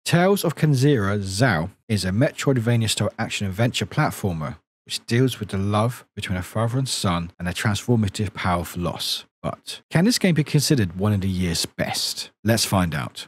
Tales of Kenzera ZAU is a metroidvania-style action-adventure platformer which deals with the love between a father and son and a transformative power of loss. But can this game be considered one of the year's best? Let's find out.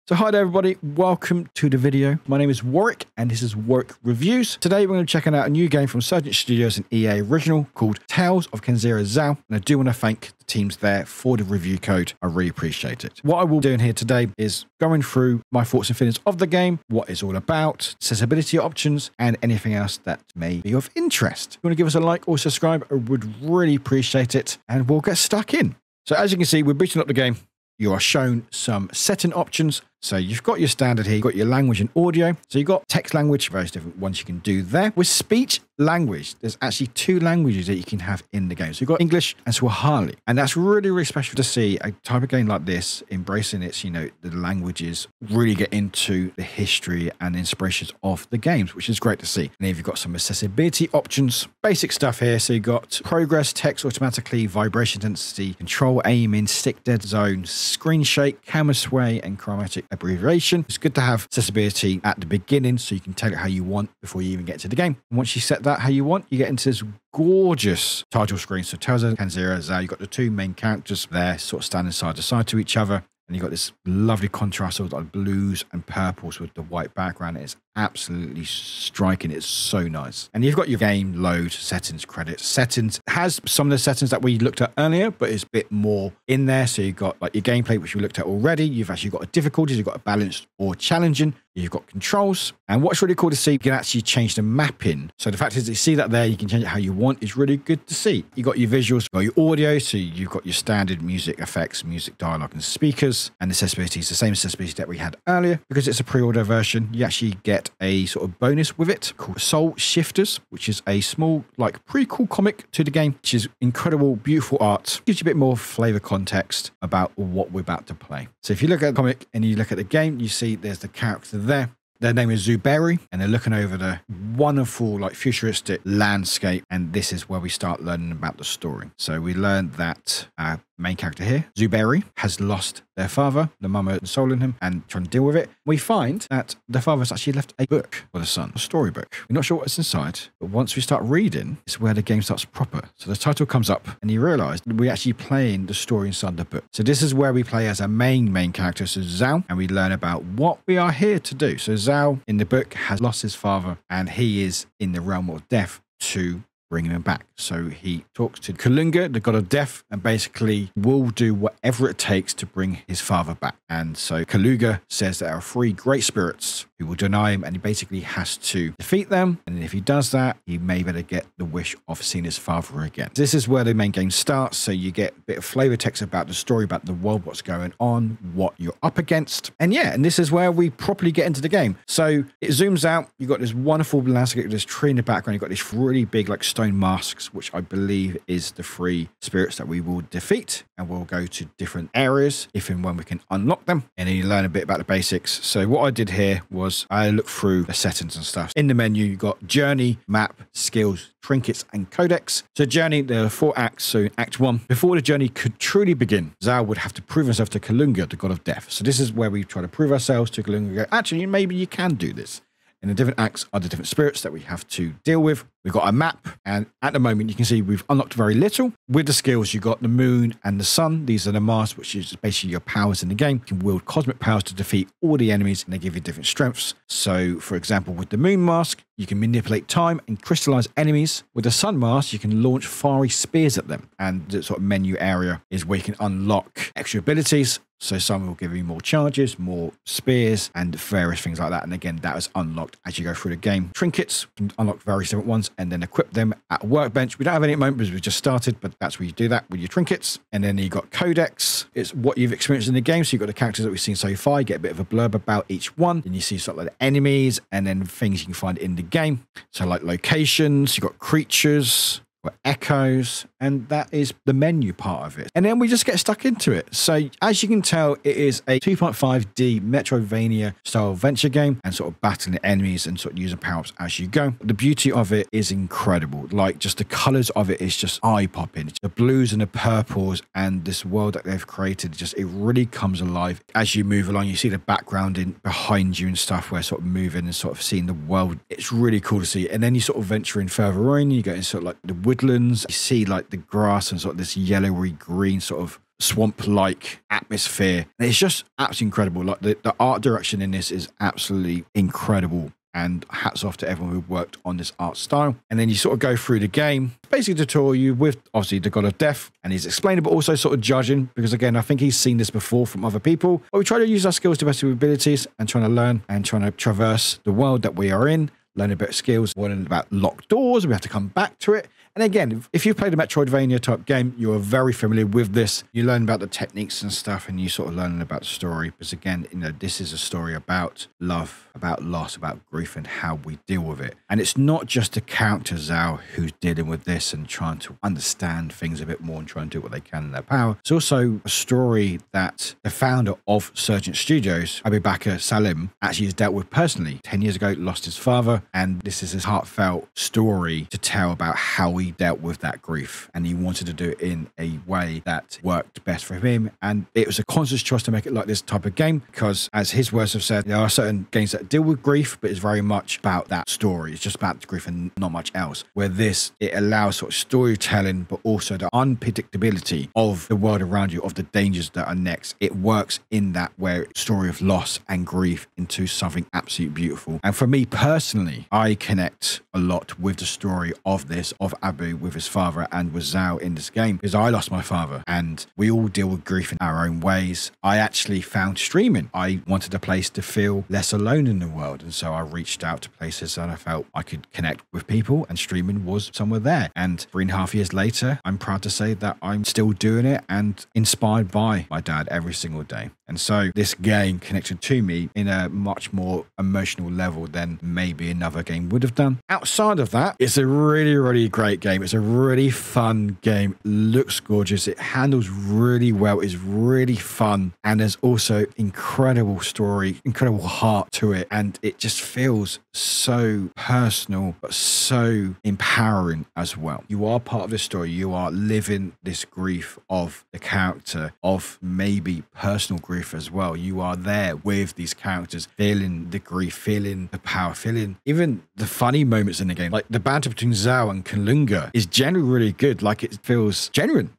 So hi there everybody, welcome to the video. My name is Warwick and this is Warwick Reviews. Today we're going to be checking out a new game from Surgent Studios, an EA original called Tales of Kenzera ZAU. And I do want to thank the teams there for the review code. I really appreciate it. What I will do in here today is going through my thoughts and feelings of the game, what it's all about, accessibility options, and anything else that may be of interest. If you want to give us a like or subscribe, I would really appreciate it. And we'll get stuck in. So as you can see, we're booting up the game. You are shown some setting options. So you've got your standard here, you've got your language and audio. So you've got text language, various different ones you can do there. With speech language, there's actually two languages that you can have in the game. So you've got English and Swahili. And that's really, really special to see a type of game like this, embracing its, the languages, really get into the history and inspirations of the games, which is great to see. And then you've got some accessibility options, basic stuff here. So you've got progress, text automatically, vibration intensity, control aiming, stick dead zone, screen shake, camera sway, and chromatic abbreviation. It's good to have accessibility at the beginning so you can tell it how you want before you even get to the game. And once you set that how you want, you get into this gorgeous title screen. So Tales of Kenzera ZAU, you've got the two main characters there sort of standing side to side to each other. And you've got this lovely contrast of like blues and purples with the white background. It's absolutely striking. It's so nice. And you've got your game load, settings, credits. Settings has some of the settings that we looked at earlier, but it's a bit more in there. So you've got like your gameplay, which we looked at already. You've actually got a difficulties. You've got a balanced or challenging. You've got controls. And what's really cool to see, you can actually change the mapping. So the fact is, you see that there, you can change it how you want. It's really good to see. You've got your visuals, you've got your audio. So you've got your standard music effects, music dialogue and speakers. And accessibility is the same accessibility that we had earlier. Because it's a pre-order version, you actually get a sort of bonus with it called Soul Shifters, which is a small like prequel comic to the game, which is incredible, beautiful art. Gives you a bit more flavor context about what we're about to play. So if you look at the comic and you look at the game, you see there's the character there. Their name is ZAU, and they're looking over the wonderful, like futuristic landscape. And this is where we start learning about the story. So we learned that our main character here, ZAU, has lost their father, the mum had stolen him and trying to deal with it. We find that the father's actually left a book for the son, a storybook. We're not sure what's inside, but once we start reading, it's where the game starts proper. So the title comes up and you realize we're actually playing the story inside the book. So this is where we play as our main character, so ZAU, and we learn about what we are here to do. So ZAU in the book has lost his father and he is in the realm of death to bringing him back. So he talks to Kalunga, the god of death, and basically will do whatever it takes to bring his father back. And so Kalunga says there are three great spirits who will deny him, and he basically has to defeat them. And if he does that, he may better get the wish of seeing his father again. This is where the main game starts. So you get a bit of flavor text about the story, about the world, what's going on, what you're up against. And yeah, and this is where we properly get into the game. So it zooms out. You've got this wonderful landscape, this tree in the background. You've got this really big like stone masks, which I believe is the three spirits that we will defeat, and we'll go to different areas if and when we can unlock them, and then you learn a bit about the basics. So what I did here was I looked through the settings and stuff. In the menu, you've got journey, map, skills, trinkets, and codex. So journey, there are 4 acts. So act 1, before the journey could truly begin, ZAU would have to prove himself to Kalunga, the god of death. So this is where we try to prove ourselves to Kalunga. Actually, maybe you can do this. And the different acts are the different spirits that we have to deal with. We've got a map, and at the moment you can see we've unlocked very little. With the skills, you've got the moon and the sun. These are the masks, which is basically your powers in the game. You can wield cosmic powers to defeat all the enemies, and they give you different strengths. So, for example, with the moon mask, you can manipulate time and crystallize enemies. With the sun mask, you can launch fiery spears at them. And the sort of menu area is where you can unlock extra abilities. So some will give you more charges, more spears, and various things like that. And again, that is unlocked as you go through the game. Trinkets, you can unlock various different ones and then equip them at a workbench. We don't have any at the moment because we just started, but that's where you do that with your trinkets. And then you've got codex. It's what you've experienced in the game. So you've got the characters that we've seen so far. You get a bit of a blurb about each one. Then you see sort of like the enemies and then things you can find in the game. So like locations, you've got creatures, got echoes, and that is the menu part of it. And then we just get stuck into it. So as you can tell, it is a 2.5D metroidvania style adventure game and sort of battling enemies and sort of using power-ups as you go. The beauty of it is incredible. Like, just the colors of it is just eye-popping. The blues and the purples and this world that they've created, just it really comes alive as you move along. You see the background in behind you and stuff where sort of moving and sort of seeing the world. It's really cool to see. And then you sort of venture in further in, you go in sort of like the woodlands, you see like the grass and sort of this yellowy green sort of swamp-like atmosphere. And it's just absolutely incredible. Like the art direction in this is absolutely incredible. And hats off to everyone who worked on this art style. And then you sort of go through the game, basically tutorial you with obviously the God of Death, and he's explaining, but also sort of judging, because again, I think he's seen this before from other people. But we try to use our skills to the best of our abilities and trying to learn and trying to traverse the world that we are in, learn about skills, learning about locked doors. We have to come back to it. And again, if you've played a Metroidvania type game, you are very familiar with this. You learn about the techniques and stuff, and you sort of learn about the story. Because again, you know, this is a story about love, about loss, about grief, and how we deal with it. And it's not just the character ZAU who's dealing with this and trying to understand things a bit more and trying to do what they can in their power. It's also a story that the founder of Surgent Studios, Abubakar Salim, actually has dealt with personally. 10 years ago, lost his father, and this is his heartfelt story to tell about how he dealt with that grief, and he wanted to do it in a way that worked best for him. And it was a conscious choice to make it like this type of game, because as his words have said, there are certain games that deal with grief, but it's very much about that story. It's just about the grief and not much else. Where this, it allows sort of storytelling, but also the unpredictability of the world around you, of the dangers that are next. It works in that where story of loss and grief into something absolutely beautiful. And for me personally, I connect a lot with the story of this, of Abu with his father and with ZAU in this game, because I lost my father and we all deal with grief in our own ways. I actually found streaming. I wanted a place to feel less alone in the world, and so I reached out to places that I felt I could connect with people, and streaming was somewhere there. And 3.5 years later, I'm proud to say that I'm still doing it and inspired by my dad every single day. And so this game connected to me in a much more emotional level than maybe another game would have done. Outside of that, it's a really, really great game. It's a really fun game. It looks gorgeous. It handles really well. It's really fun. And there's also incredible story, incredible heart to it. And it just feels so personal, but so empowering as well. You are part of the story. You are living this grief of the character, of maybe personal grief as well. You are there with these characters, feeling the grief, feeling the power, feeling even the funny moments in the game. Like the banter between ZAU and Kalunga is generally really good. Like it feels genuine.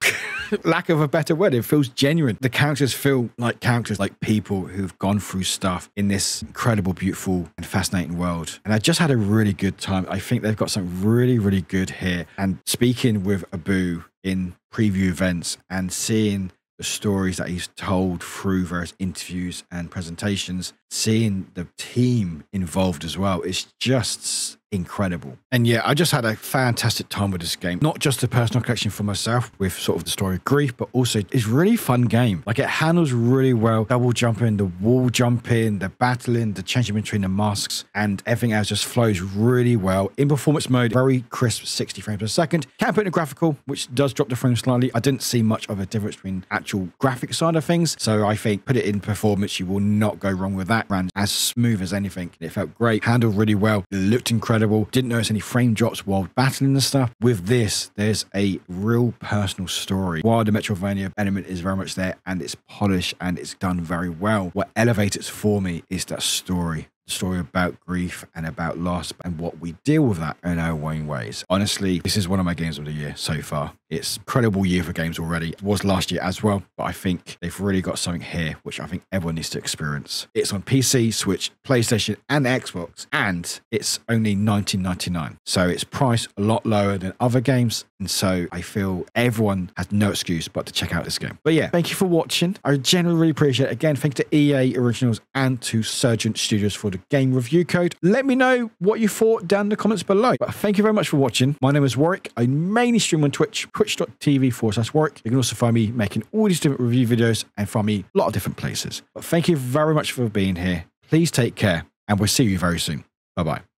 Lack of a better word, it feels genuine. The characters feel like characters, like people who've gone through stuff in this incredible, beautiful and fascinating world. And I just had a really good time. I think they've got something really, really good here. And speaking with Abu in preview events and seeing the stories that he's told through various interviews and presentations, seeing the team involved as well, it's just incredible. And yeah, I just had a fantastic time with this game. Not just a personal connection for myself with sort of the story of grief, but also it's a really fun game. Like it handles really well. Double jumping, the wall jumping, the battling, the changing between the masks, and everything else just flows really well. In performance mode, very crisp 60 frames per second. Can put in a graphical, which does drop the frame slightly. I didn't see much of a difference between actual graphic side of things. So I think put it in performance, you will not go wrong with that. Ran as smooth as anything. It felt great, handled really well, it looked incredible. Didn't notice any frame drops while battling and stuff. With this, there's a real personal story. While the Metroidvania element is very much there and it's polished and it's done very well, what elevates it for me is that story. Story about grief and about loss and what we deal with that in our own ways. Honestly, this is one of my games of the year so far. It's an incredible year for games already. It was last year as well, but I think they've really got something here which I think everyone needs to experience. It's on PC, Switch, PlayStation and Xbox, and it's only $19.99. So it's priced a lot lower than other games, and so I feel everyone has no excuse but to check out this game. But yeah, thank you for watching. I genuinely really appreciate it. Again, thank you to EA Originals and to Surgent Studios for the game review code. Let me know what you thought down in the comments below. But thank you very much for watching. My name is Warwick. I mainly stream on Twitch, twitch.tv/Warwick. You can also find me making all these different review videos and find me a lot of different places. But thank you very much for being here. Please take care, and we'll see you very soon. Bye-bye.